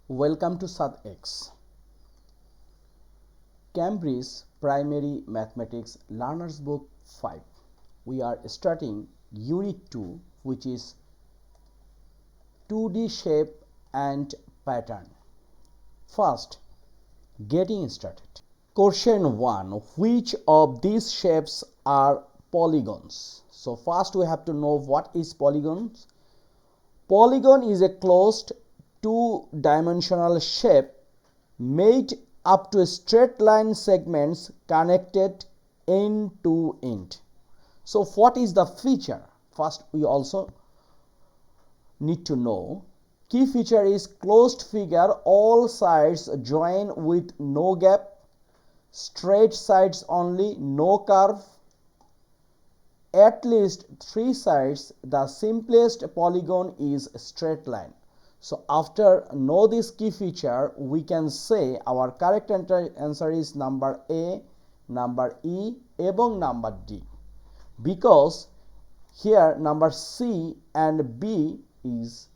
Welcome to SADX. Cambridge Primary Mathematics Learners Book 5. We are starting Unit 2, which is 2D shape and pattern. First, getting started. Question 1. Which of these shapes are polygons? So first we have to know what is polygons. Polygon is a closed two-dimensional shape made up to straight line segments connected end to end. So what is the feature? First we also need to know. Key feature is closed figure, all sides join with no gap, straight sides only, no curve, at least 3 sides. The simplest polygon is straight line. So after know this key feature, we can say our correct answer is number A, number E এবং number D, because here number C and B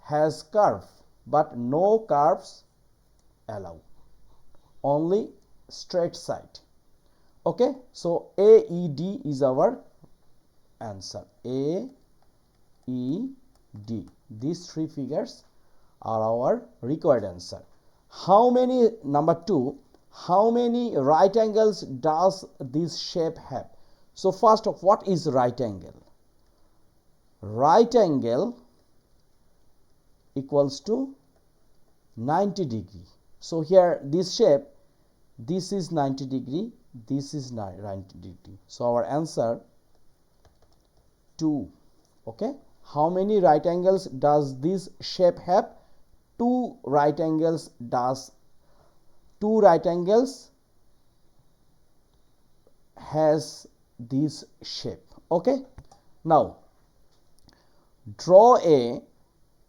has curve but no curves allow, only straight side. Okay, so A, E, D is our answer. A, E, D, these three figures are our required answer. How many, number 2, how many right angles does this shape have? So first, what is right angle? Right angle equals to 90 degree. So here this shape, this is 90 degree, this is 90 degree. So our answer 2. Okay, how many right angles does this shape have? Two right angles has this shape. Okay, now draw a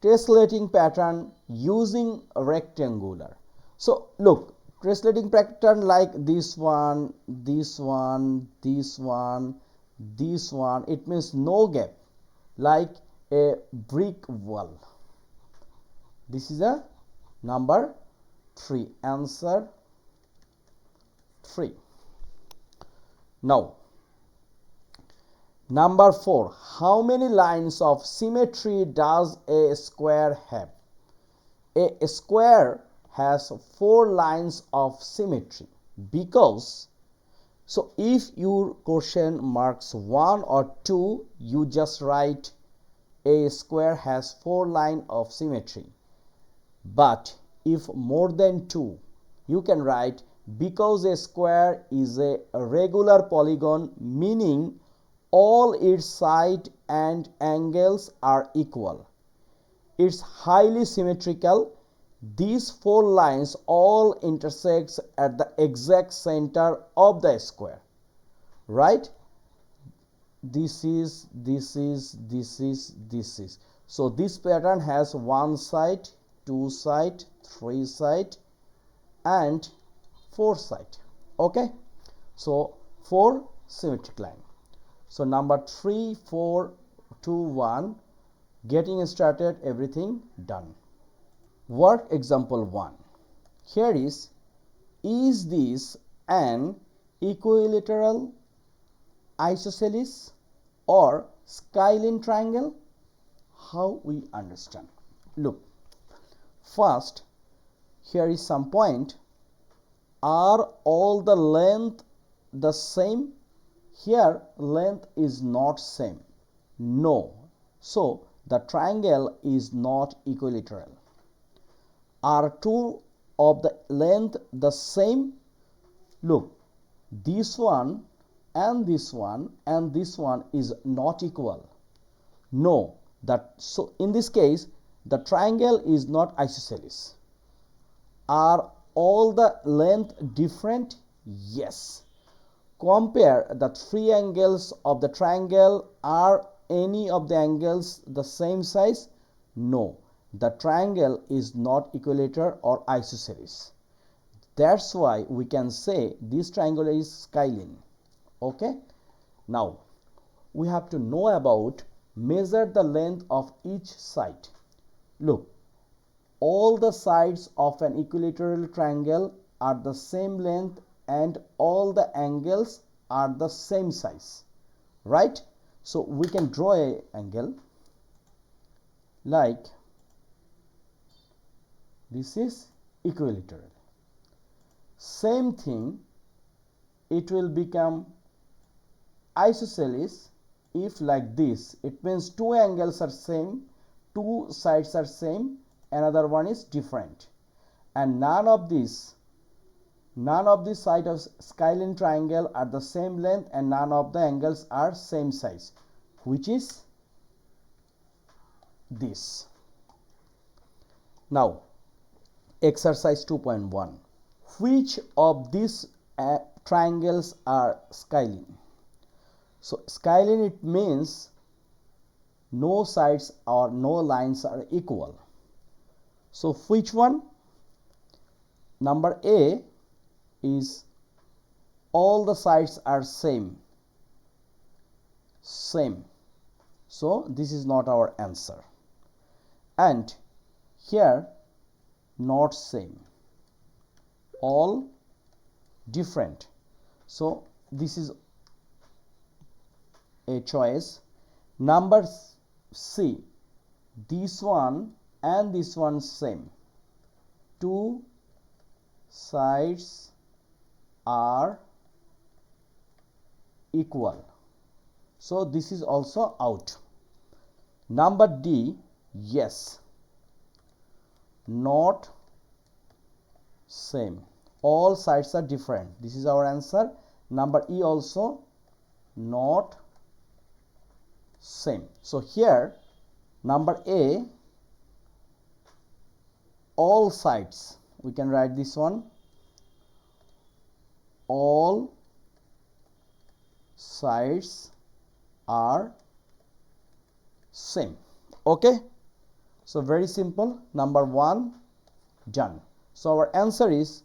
tessellating pattern using a rectangular. So look, tessellating pattern like this one, this one, this one, this one, it means no gap, like a brick wall. This is a number 3, answer 3. Now number 4, how many lines of symmetry does a square have? A square has 4 lines of symmetry, because so if your question marks 1 or 2, you just write a square has 4 lines of symmetry. But if more than 2, you can write because a square is a regular polygon, meaning all its sides and angles are equal. It's highly symmetrical. These 4 lines all intersect at the exact center of the square, right? This is. So this pattern has 1 side, 2 side, 3 side and 4 side. Okay, so 4 symmetric line. So number 3, 4, 2, 1, getting started, everything done. Work example 1. Here is this an equilateral, isosceles or skyline triangle? How we understand? Look, first here is some point. Are all the length the same? Here length is not same. No. So the triangle is not equilateral. Are 2 of the length the same? Look, this one and this one and this one is not equal. No. So in this case the triangle is not isosceles. Are all the length different? Yes. Compare the 3 angles of the triangle. Are any of the angles the same size? No. The triangle is not equilateral or isosceles. That's why we can say this triangle is skyline. Okay, now we have to know about measure the length of each side. Look, all the sides of an equilateral triangle are the same length and all the angles are the same size, right? So we can draw a angle like this is equilateral. Same thing, it will become isosceles if like this. It means two angles are same, two sides are same, another one is different, and none of these sides of scalene triangle are the same length and none of the angles are same size, which is this. Now exercise 2.1, which of these triangles are scalene? So scalene, it means no sides or no lines are equal. So which one? Number A is all the sides are same. So this is not our answer. And here not same, all different. So this is a choice. Number C, this one and this one same, two sides are equal, so this is also out. Number D, yes, not same, all sides are different. This is our answer. Number E also not same. So here number A, all sides, we can write this one, all sides are same. Okay, so very simple. Number 1 done. So our answer is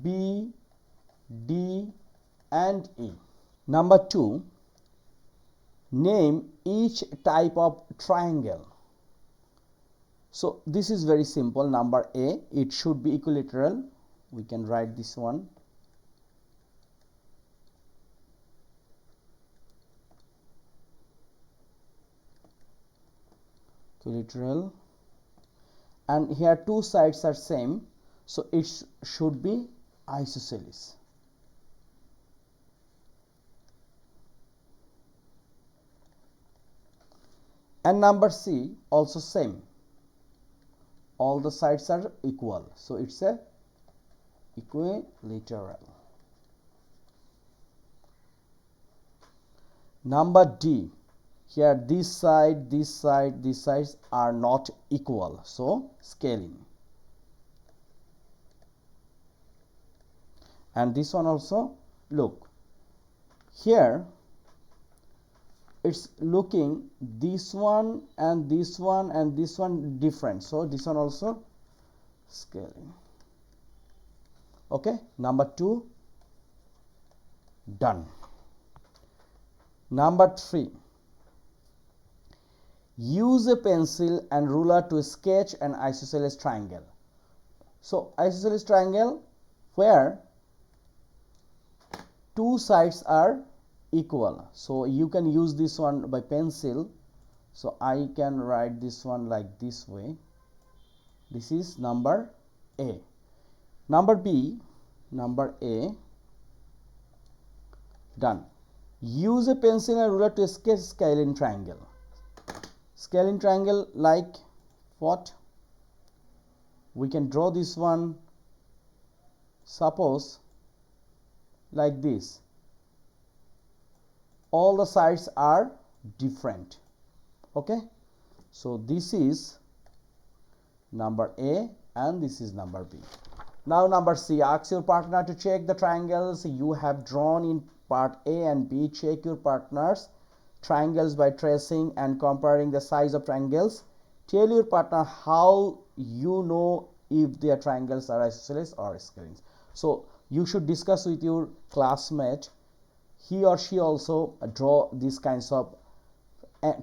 B, D and E. Number 2, name each type of triangle. So this is very simple. Number A, it should be equilateral. We can write this one. Equilateral, and here two sides are same, so it should be isosceles. And number C also same, all the sides are equal, so it's a equilateral. Number D, here this side, this side, these sides are not equal, so scalene. And this one also, look, here it's looking this one and this one and this one different, so this one also scalene. Okay, number 2 done. Number 3, use a pencil and ruler to sketch an isosceles triangle. So isosceles triangle where two sides are equal, so you can use this one by pencil. So I can write this one like this way. This is number A. Number B, number A done. Use a pencil and ruler to sketch scalene triangle. Scalene triangle like what? We can draw this one, suppose like this. All the sides are different. Okay, so this is number A and this is number B. Now number C, ask your partner to check the triangles you have drawn in part A and B. Check your partner's triangles by tracing and comparing the size of triangles. Tell your partner how you know if their triangles are isosceles or scalene. So you should discuss with your classmate. He or she also draw these kinds of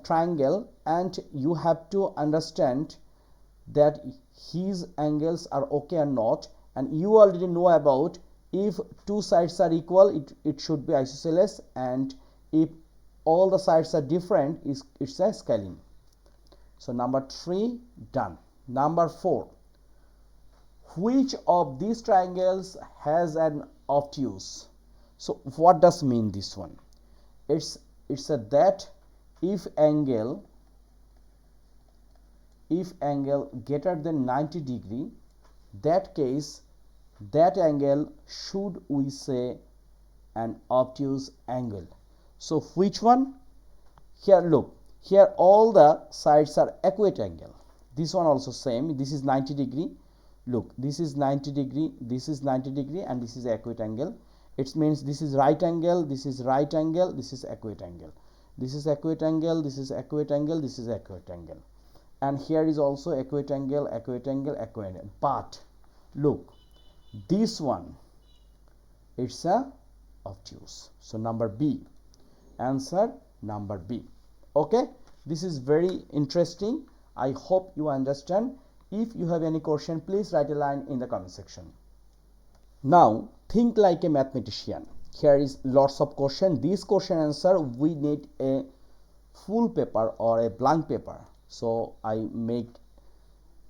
triangle, and you have to understand that his angles are okay or not, and you already know about if two sides are equal, it should be isosceles, and if all the sides are different, it's a scaling. So number 3 done. Number 4, which of these triangles has an obtuse? So what does mean this one? It's a that if angle greater than 90 degree, that case that angle should we say an obtuse angle. So which one? Here look, here all the sides are equate angle. This one also same, this is 90 degree. Look, this is 90 degree, this is 90 degree, and this is equate angle. It means this is right angle, this is right angle, this is equate angle, this is equate angle, this is equate angle, this is equate angle, and here is also equate angle, equate angle, equate angle. But look, this one, it's a obtuse. So number B, answer number B. Okay, this is very interesting. I hope you understand. If you have any question, please write a line in the comment section. Now think like a mathematician. Here is lots of question. This question answer we need a full paper or a blank paper. So I make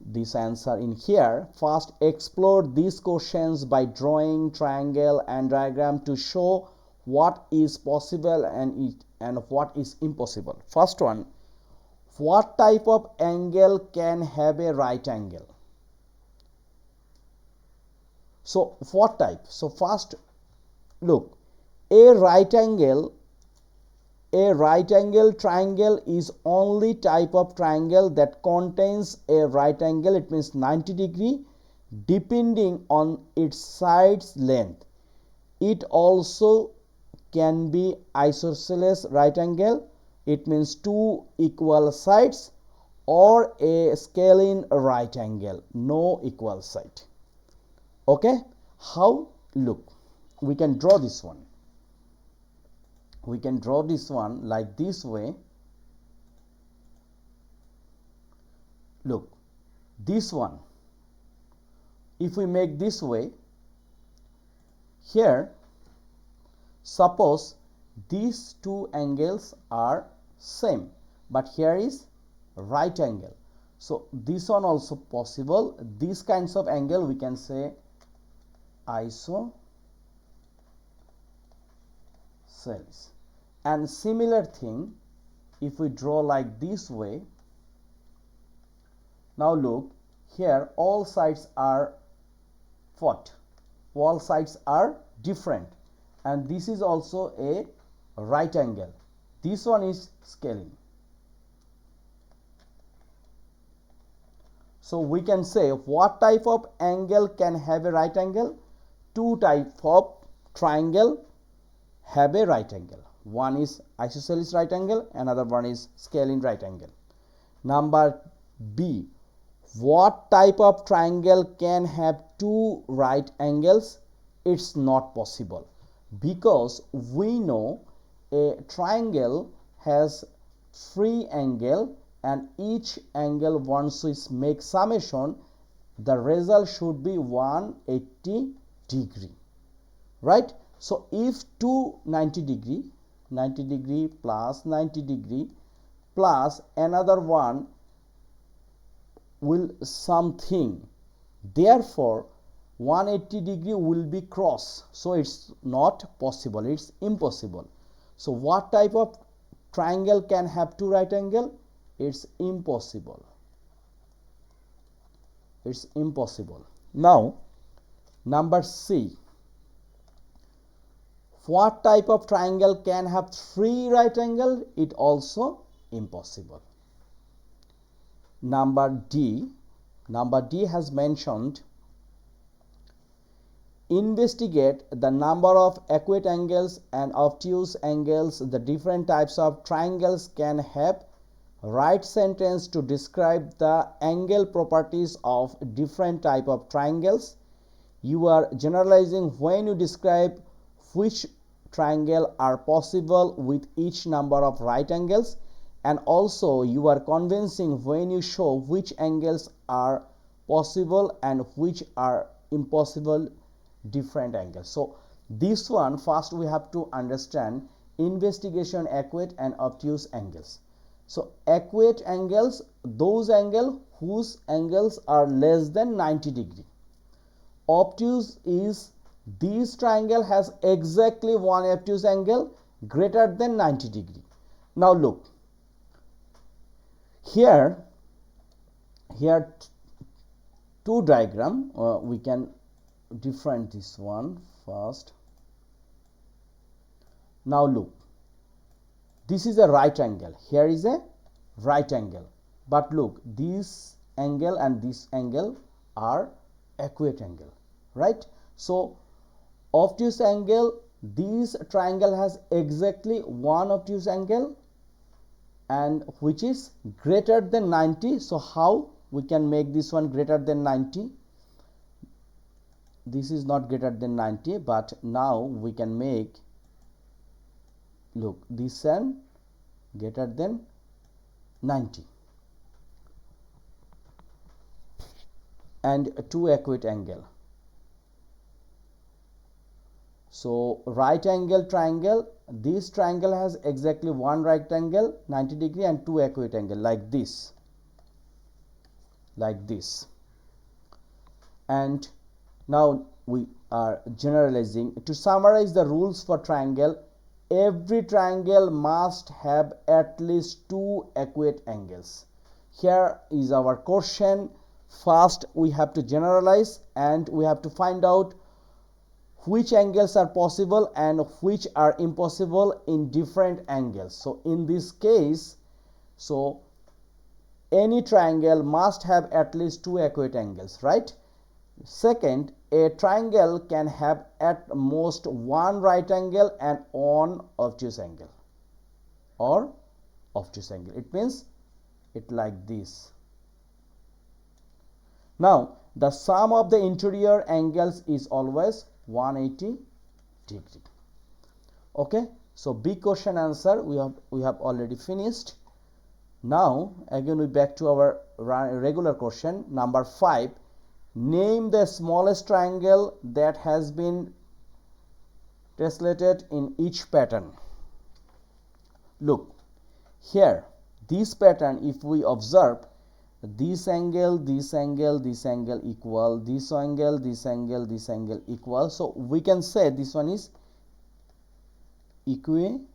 this answer in here. First, explore these questions by drawing triangle and diagram to show what is possible and what is impossible. First one, what type of angle can have a right angle? So what type? So first look, a right angle triangle is only type of triangle that contains a right angle. It means 90 degree depending on its side's length. It also can be isosceles right angle. It means two equal sides, or a scalene right angle, no equal side. Okay, how? Look, we can draw this one. We can draw this one like this way. Look, this one, if we make this way, here suppose these two angles are same, but here is right angle. So this one also possible. These kinds of angle we can say isosceles. And similar thing, if we draw like this way, now look, here all sides are what? All sides are different, and this is also a right angle. This one is scaling. So we can say what type of angle can have a right angle? Two type of triangle have a right angle. One is isosceles right angle, another one is scalene right angle. Number B, what type of triangle can have two right angles? It's not possible, because we know a triangle has 3 angles, and each angle, once we make summation, the result should be 180 degree, right? So if 90 degree plus 90 degree plus another one will something, therefore 180 degree will be cross. So it's not possible, it's impossible. So what type of triangle can have two right angle? It's impossible. It's impossible. Now number C, what type of triangle can have 3 right angle? It also impossible. Number D has mentioned, investigate the number of equate angles and obtuse angles the different types of triangles can have. Write sentence to describe the angle properties of different type of triangles. You are generalizing when you describe which triangle are possible with each number of right angles, and also you are convincing when you show which angles are possible and which are impossible different angles. So this one, first we have to understand investigation acute and obtuse angles. So acute angles, those angles whose angles are less than 90 degree. Obtuse is this triangle has exactly one obtuse angle greater than 90 degree. Now look, here two diagram, we can different this one first. Now look, this is a right angle, here is a right angle, but look, this angle and this angle are acute angle, right? So obtuse angle, this triangle has exactly one obtuse angle and which is greater than 90. So how we can make this one greater than 90? This is not greater than 90, but now we can make, look, this one greater than 90 and two acute angle. So right angle triangle, this triangle has exactly one right angle 90 degree and two acute angle like this, and now we are generalizing. To summarize the rules for triangle, every triangle must have at least two acute angles. Here is our question. First we have to generalize and we have to find out which angles are possible and which are impossible in different angles. So in this case, so any triangle must have at least two acute angles, right? Second, a triangle can have at most one right angle and one obtuse angle or obtuse angle. It means it like this. Now the sum of the interior angles is always 180 degree. Okay, so big question answer we have already finished. Now again we back to our regular question number 5. Name the smallest triangle that has been tessellated in each pattern. Look, here this pattern, if we observe, this angle, this angle, this angle equal, this angle, this angle, this angle equal, so we can say this one is equilateral.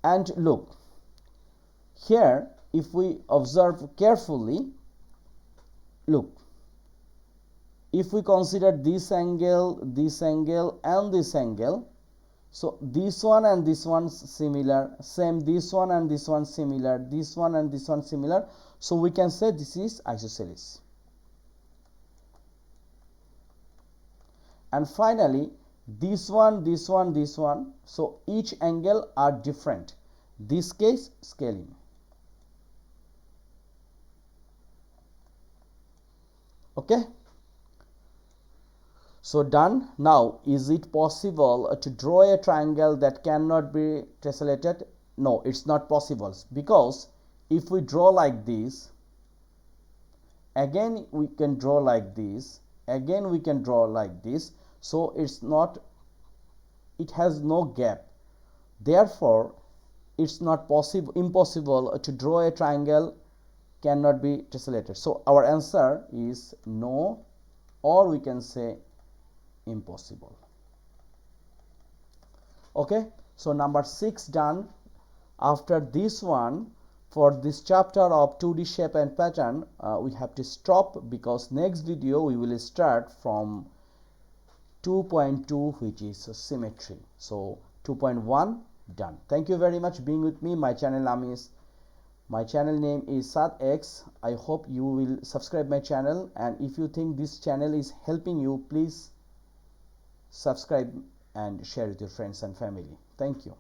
And look, here if we observe carefully, look, if we consider this angle and this angle, so this one and this one similar, same this one and this one similar, this one and this one similar, so we can say this is isosceles. And finally this one, this one, this one, so each angle are different, this case scaling. Okay, so done. Now is it possible to draw a triangle that cannot be tessellated? No, it's not possible, because if we draw like this, again we can draw like this, again we can draw like this, so it's not, it has no gap, therefore it's not possible, impossible to draw a triangle cannot be tessellated. So our answer is no, or we can say impossible. Okay, so number 6 done. After this one, for this chapter of 2D shape and pattern, we have to stop, because next video we will start from 2.2, which is symmetry. So 2.1 done. Thank you very much being with me. My channel name is SatX. I hope you will subscribe my channel, and if you think this channel is helping you, please subscribe and share with your friends and family. Thank you.